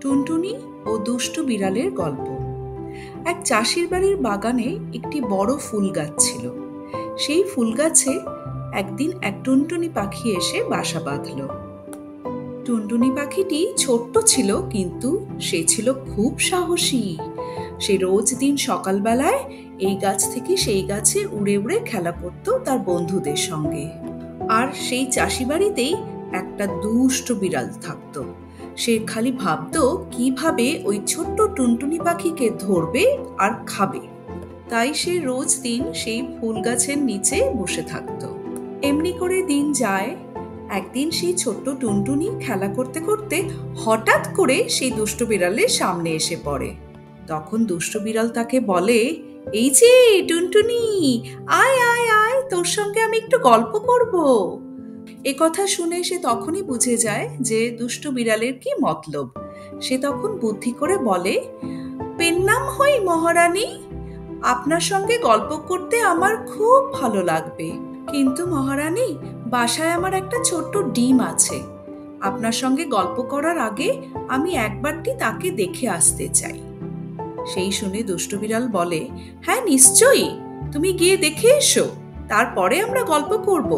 টুনটুনি ও দুষ্টু বিড়ালের গল্প। এক চাষির বাড়ির বাগানে একটি বড় ফুল গাছ ছিল। সেই ফুল গাছে একদিন এক টুনটুনি পাখি এসে বাসা বাঁধল। টুনটুনি পাখিটি ছোট্ট ছিল, কিন্তু সে ছিল খুব সাহসী। সে রোজ দিন সকালবেলায় এই গাছ থেকে সেই গাছে উড়ে উড়ে খেলা করত তার বন্ধুদের সঙ্গে। আর সেই চাষি বাড়িতেই একটা দুষ্ট বিড়াল থাকতো। সে খালি ভাবতো কিভাবে ওই ছোট্ট টুনটুনি পাখিকে ধরবে আর খাবে। তাই সে রোজ দিন সেই ফুল গাছের নিচে বসে থাকতো। এমনি করে দিন যায়। একদিন সেই ছোট্ট টুনটুনি খেলা করতে করতে হঠাৎ করে সেই দুষ্ট বিড়ালের সামনে এসে পড়ে। তখন দুষ্ট বিড়াল তাকে বলে, এই যে টুনটুনি, আয় আয় আয়, তোর সঙ্গে আমি একটু গল্প করব। এ কথা শুনে সে তখনই বুঝে যায় যে দুষ্ট বিড়ালের কি মতলব। সে তখন বুদ্ধি করে বলে, পেন্নাম হই মহারানী, আপনার সঙ্গে গল্প করতে আমার খুব ভালো লাগবে, কিন্তু মহারানী, বাসায় আমার একটা ছোট্ট ডিম আছে। আপনার সঙ্গে গল্প করার আগে আমি একবারটি তাকে দেখে আসতে চাই। সেই শুনে দুষ্ট বিড়াল বলে, হ্যাঁ নিশ্চয়ই, তুমি গিয়ে দেখে এসো, তারপরে আমরা গল্প করব।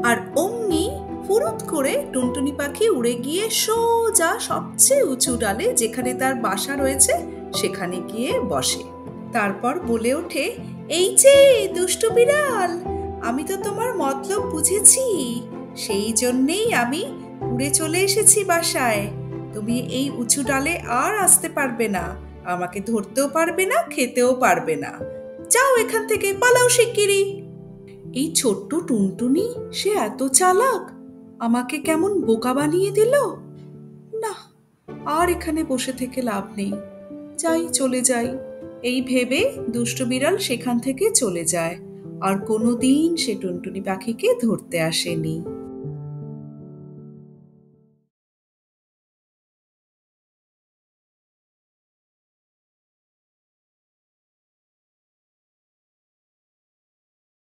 আর অমনি ফুরুত করে টুনটুনি পাখি উড়ে গিয়ে সোজা সবচেয়ে উঁচু ডালে, যেখানে তার বাসা রয়েছে, সেখানে গিয়ে বসে। তারপর বলে ওঠে, এই যে দুষ্টু বিড়াল, আমি তো তোমার মতলব বুঝেছি, সেই জন্যেই আমি উড়ে চলে এসেছি বাসায়। তুমি এই উঁচু ডালে আর আসতে পারবে না, আমাকে ধরতেও পারবে না, খেতেও পারবে না। যাও এখান থেকে, পালাও শিগগিরি। এই ছোট্ট টুনটুনি, সে এত চালাক, আমাকে কেমন বোকা বানিয়ে দিল। না, আর এখানে বসে থেকে লাভ নেই, যাই, চলে যাই। এই ভেবে দুষ্ট বিড়াল সেখান থেকে চলে যায়। আর কোনোদিন সে টুনটুনি পাখিকে ধরতে আসেনি।